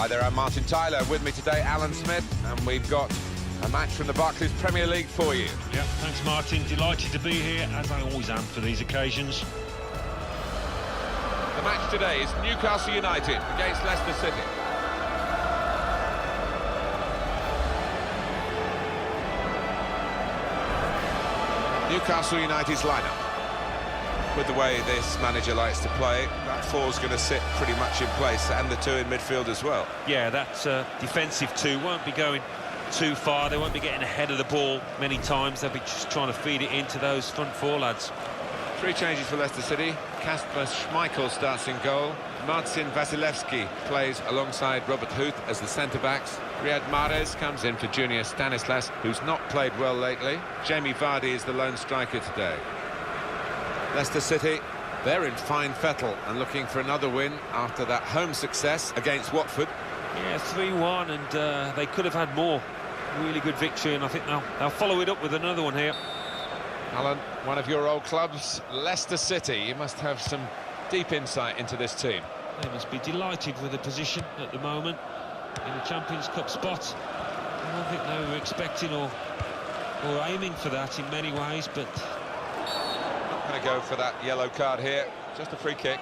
Hi there, I'm Martin Tyler. With me today, Alan Smith, and we've got a match from the Barclays Premier League for you. Yeah, thanks Martin. Delighted to be here, as I always am for these occasions. The match today is Newcastle United against Leicester City. Newcastle United's lineup. With the way this manager likes to play, that four's going to sit pretty much in place, and the two in midfield as well. Yeah, that defensive two won't be going too far. They won't be getting ahead of the ball many times. They'll be just trying to feed it into those front four lads. Three changes for Leicester City. Kasper Schmeichel starts in goal. Marcin Wasilewski plays alongside Robert Huth as the centre-backs. Riyad Mahrez comes in for Junior Stanislas, who's not played well lately. Jamie Vardy is the lone striker today. Leicester City, they're in fine fettle and looking for another win after that home success against Watford. Yeah, 3-1, and they could have had more. Really good victory, and I think they'll follow it up with another one here. Alan, one of your old clubs, Leicester City. You must have some deep insight into this team. They must be delighted with the position at the moment in the Champions Cup spot. I don't think they were expecting or aiming for that in many ways, but... Not going to go for that yellow card here, just a free kick.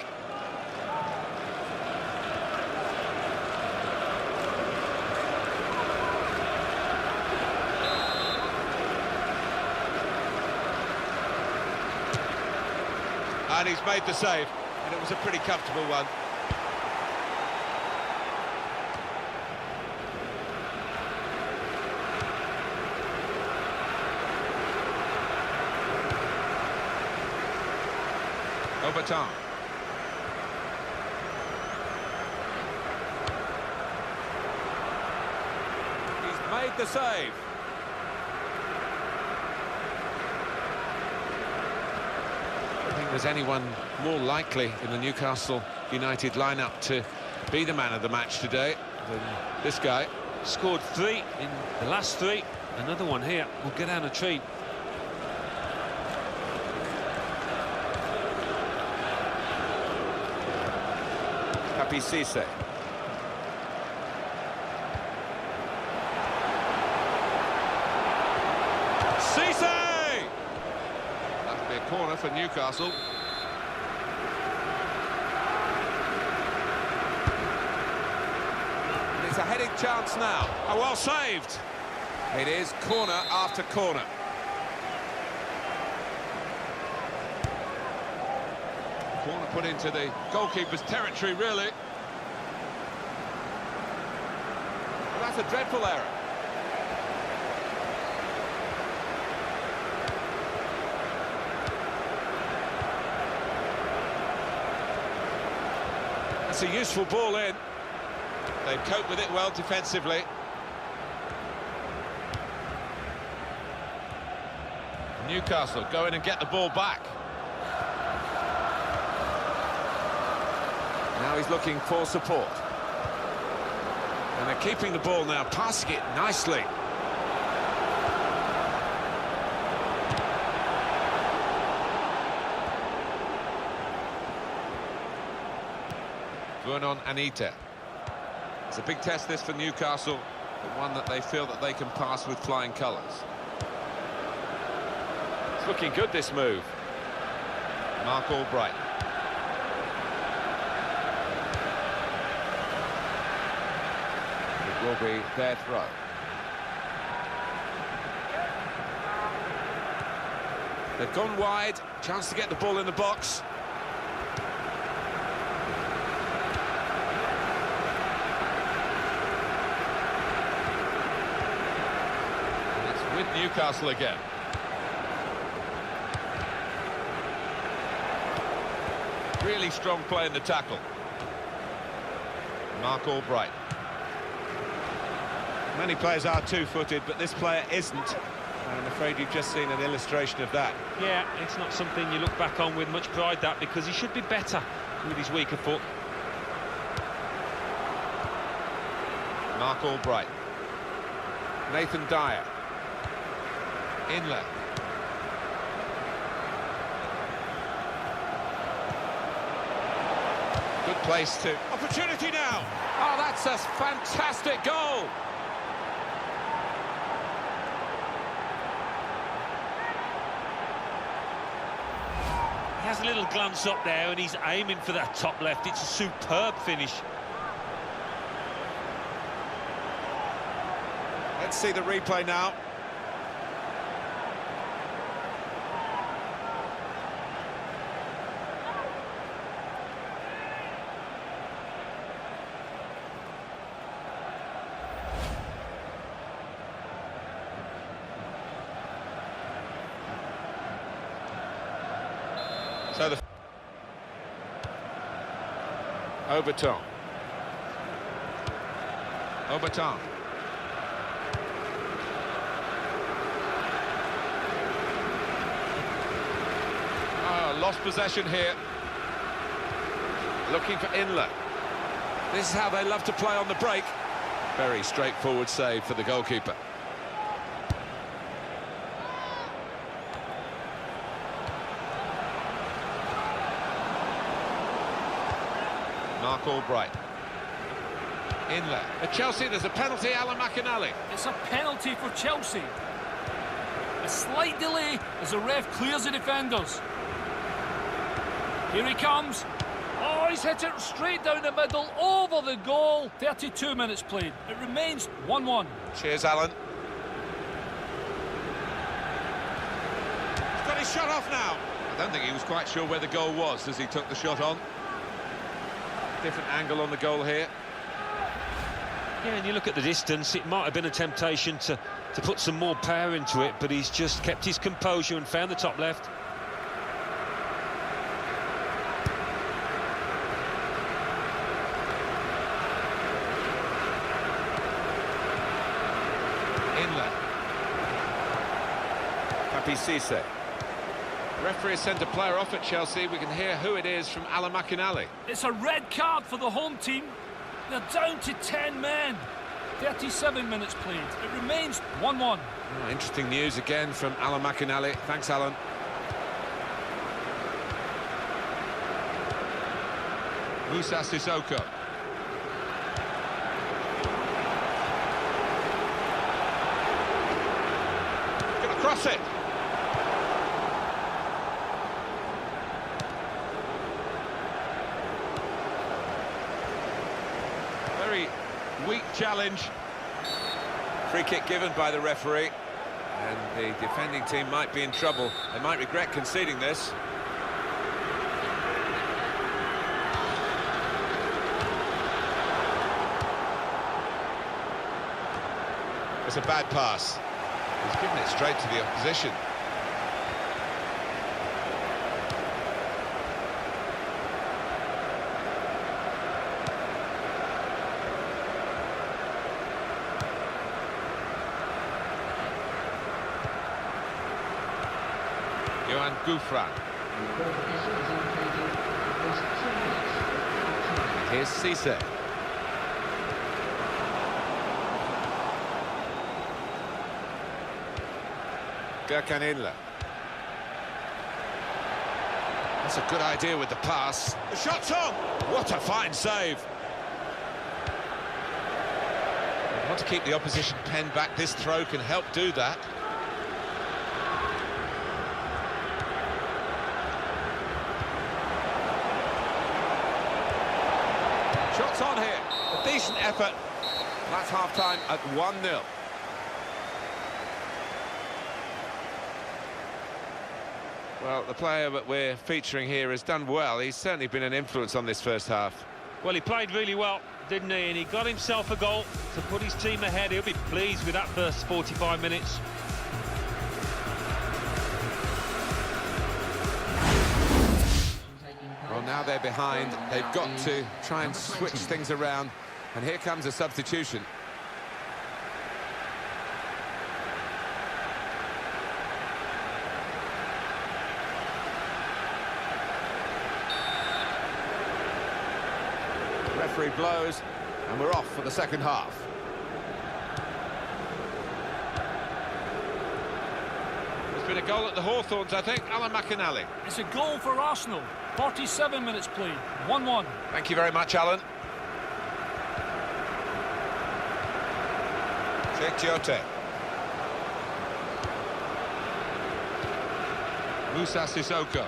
And he's made the save, and it was a pretty comfortable one. Overtime. He's made the save. I don't think there's anyone more likely in the Newcastle United lineup to be the man of the match today than this guy. Scored 3 in the last 3. Another one here will get down a treat. Happy Cisse. Cisse! That'll be a corner for Newcastle. And it's a heading chance now. Oh, well saved. It is corner after corner. Corner put into the goalkeeper's territory, really. Well, that's a dreadful error. That's a useful ball in. They've coped with it well defensively. Newcastle go in and get the ball back. Now he's looking for support. And they're keeping the ball now, passing it nicely. Vernon Anita. It's a big test this for Newcastle, but one that they feel that they can pass with flying colours. It's looking good, this move. Mark Albright. Will be their throw. They've gone wide, chance to get the ball in the box. And it's with Newcastle again. Really strong play in the tackle. Mark Albright. Many players are two-footed, but this player isn't. I'm afraid you've just seen an illustration of that. Yeah, it's not something you look back on with much pride, that, because he should be better with his weaker foot. Mark Albright. Nathan Dyer. Inler. Good place to... Opportunity now! Oh, that's a fantastic goal! He has a little glance up there and he's aiming for that top left. It's a superb finish. Let's see the replay now. So the Overton. Oh, lost possession here. Looking for Inlet. This is how they love to play on the break. Very straightforward save for the goalkeeper. Mark Albright. Inlet. At Chelsea, there's a penalty, Alan McInally. It's a penalty for Chelsea. A slight delay as the ref clears the defenders. Here he comes. Oh, he's hit it straight down the middle, over the goal. 32 minutes played. It remains 1-1. Cheers, Alan. He's got his shot off now. I don't think he was quite sure where the goal was as he took the shot on. Different angle on the goal here. Yeah, and you look at the distance, it might have been a temptation to put some more power into it, but he's just kept his composure and found the top left. Inlet. Papi Cisse. Referee has sent a player off at Chelsea. We can hear who it is from Alan McInally. It's a red card for the home team. They're down to 10 men. 37 minutes played. It remains 1-1. Oh, interesting news again from Alan McInally. Thanks, Alan. Musa Sissoko. Gonna cross it. Very weak challenge. Free kick given by the referee. And the defending team might be in trouble. They might regret conceding this. It's a bad pass. He's given it straight to the opposition. Johan Gouffran. Here's Cisse. Gökhan Inler. That's a good idea with the pass. The shot's on! What a fine save! You want to keep the opposition pen back. This throw can help do that. Shots on here. A decent effort. That's half-time at 1-0. Well, the player that we're featuring here has done well. He's certainly been an influence on this first half. Well, he played really well, didn't he? And he got himself a goal to put his team ahead. He'll be pleased with that first 45 minutes. Well, now they're behind. They've got to try and switch things around. And here comes a substitution. Referee blows, and we're off for the second half. There's Been a goal at the Hawthorns, I think. Alan McInally. It's a goal for Arsenal. 47 minutes played. 1-1. Thank you very much, Alan. Tiote. Musa Sissoko.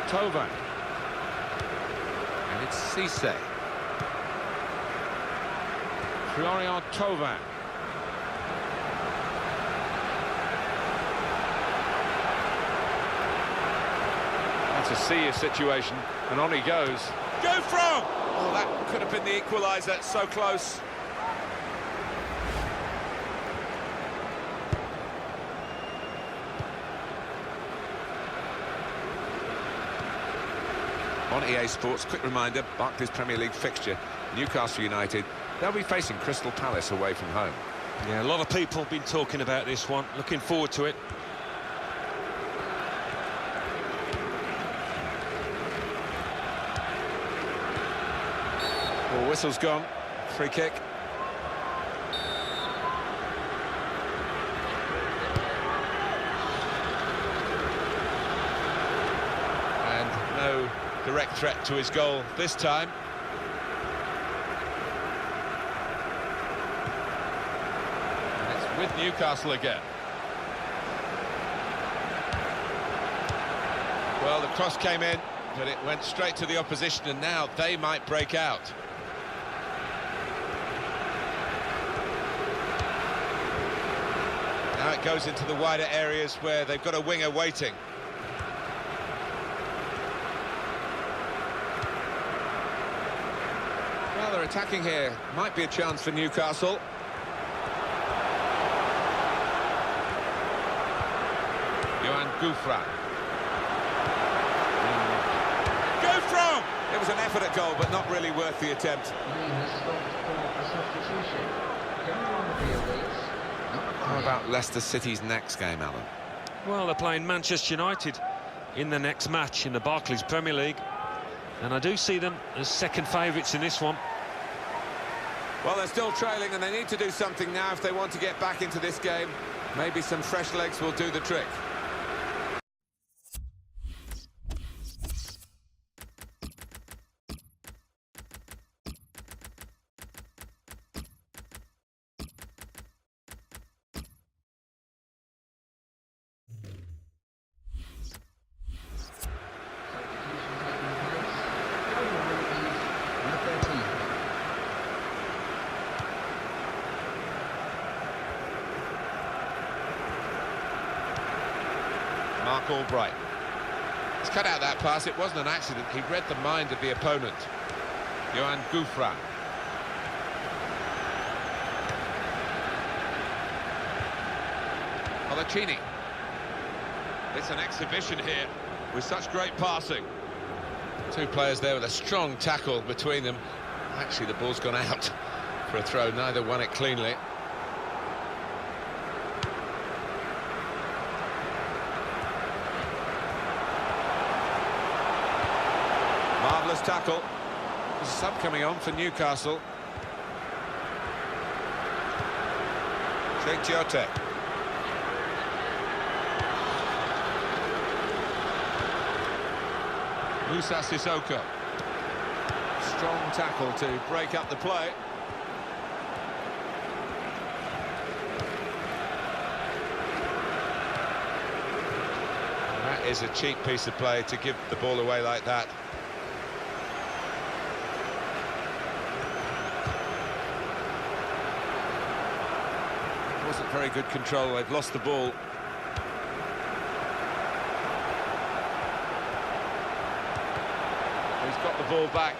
Tova. And it's Cisse. Florian Thauvin. That's a serious situation, and on he goes. Go from! Oh, that could have been the equaliser, so close. On EA Sports, quick reminder, Barclays Premier League fixture, Newcastle United, they'll be facing Crystal Palace away from home. Yeah, a lot of people have been talking about this one. Looking forward to it. Well, whistle's gone. Free kick. And no direct threat to his goal this time. And it's with Newcastle again. Well, the cross came in, but it went straight to the opposition, and now they might break out. Now it goes into the wider areas where they've got a winger waiting. Well, they're attacking here. Might be a chance for Newcastle. Johan Gouffran. Go from! It was an effort at goal, but not really worth the attempt. How about Leicester City's next game, Alan? Well, they're playing Manchester United in the next match in the Barclays Premier League, and I do see them as second favourites in this one. Well, they're still trailing, and they need to do something now if they want to get back into this game. Maybe some fresh legs will do the trick. Mark Albright. He's cut out that pass. It wasn't an accident. He read the mind of the opponent. Johan Gouffran. Colaccini. It's an exhibition here with such great passing. Two players there with a strong tackle between them. Actually, the ball's gone out for a throw. Neither won it cleanly. Marvellous tackle. There's a sub coming on for Newcastle. Tiote. Musa Sissoko. Strong tackle to break up the play. That is a cheap piece of play to give the ball away like that. Wasn't very good control. They've lost the ball. He's got the ball back.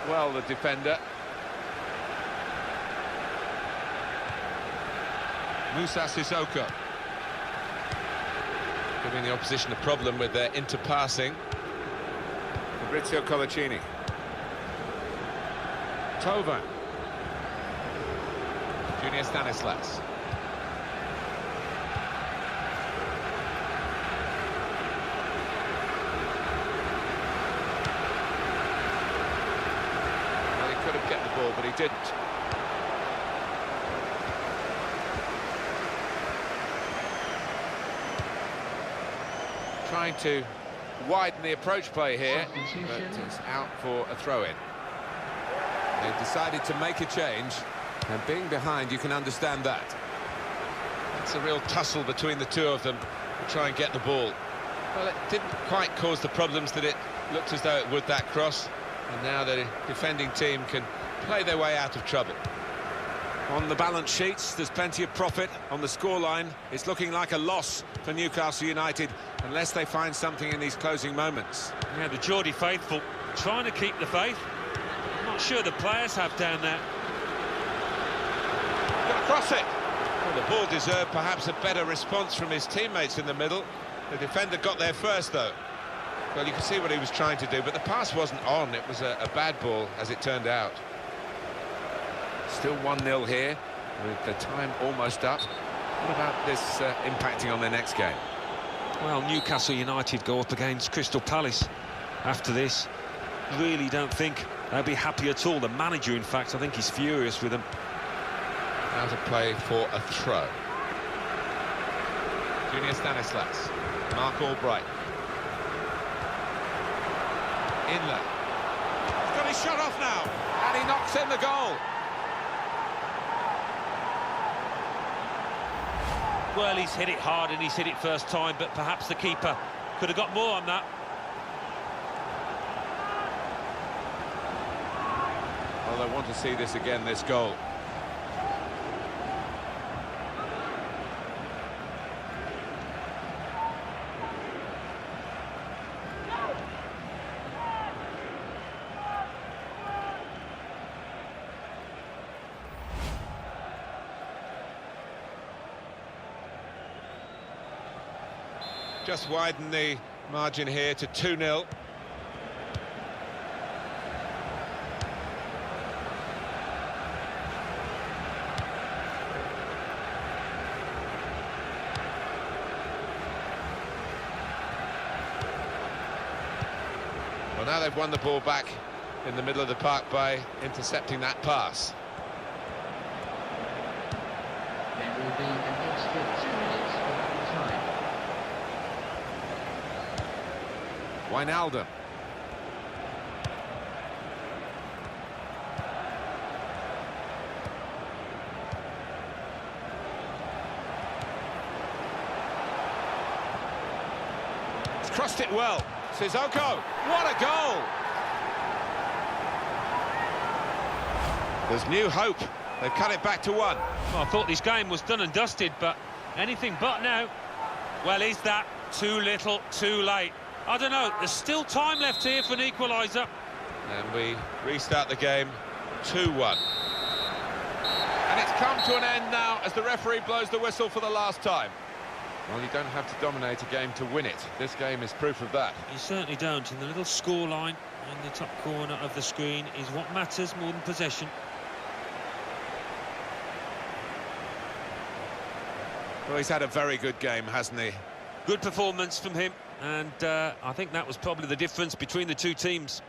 Well, the defender. Musa Sissoko. Giving the opposition a problem with their interpassing. Fabrizio Colaccini. Tova. Junior Stanislas. Get the ball, but he didn't. trying to widen the approach play here, but it's out for a throw-in. They've decided to make a change, and being behind, you can understand that. It's a real tussle between the two of them to try and get the ball. Well, it didn't quite cause the problems that it looked as though it would, that cross. And now the defending team can play their way out of trouble. On the balance sheets, there's plenty of profit. On the scoreline, it's looking like a loss for Newcastle United, unless they find something in these closing moments. Yeah, the Geordie faithful trying to keep the faith. I'm not sure the players have down there. Got to cross it. Well, the ball deserved perhaps a better response from his teammates in the middle. The defender got there first, though. Well, you can see what he was trying to do, but the pass wasn't on. It was a bad ball, as it turned out. Still 1-0 here, with the time almost up. What about this impacting on their next game? Well, Newcastle United go up against Crystal Palace after this. Really don't think they'll be happy at all. The manager, in fact, I think he's furious with them. Out of play for a throw. Junior Stanislas. Mark Albright. Inler. He's got his shot off now, and he knocks in the goal. Well, he's hit it hard and he's hit it first time, but perhaps the keeper could have got more on that. Well, they want to see this again, this goal. Just widen the margin here to 2-0. Well, now they've won the ball back in the middle of the park by intercepting that pass. There will be an extra 2 minutes of time. Wijnaldum. He's crossed it well. Sissoko, what a goal! There's new hope. They've cut it back to 1. Well, I thought this game was done and dusted, but anything but now. Well, is that too little, too late? I don't know, there's still time left here for an equaliser. And we restart the game 2-1. And it's come to an end now as the referee blows the whistle for the last time. Well, you don't have to dominate a game to win it. This game is proof of that. You certainly don't, and the little scoreline in the top corner of the screen is what matters more than possession. Well, he's had a very good game, hasn't he? Good performance from him, and I think that was probably the difference between the two teams.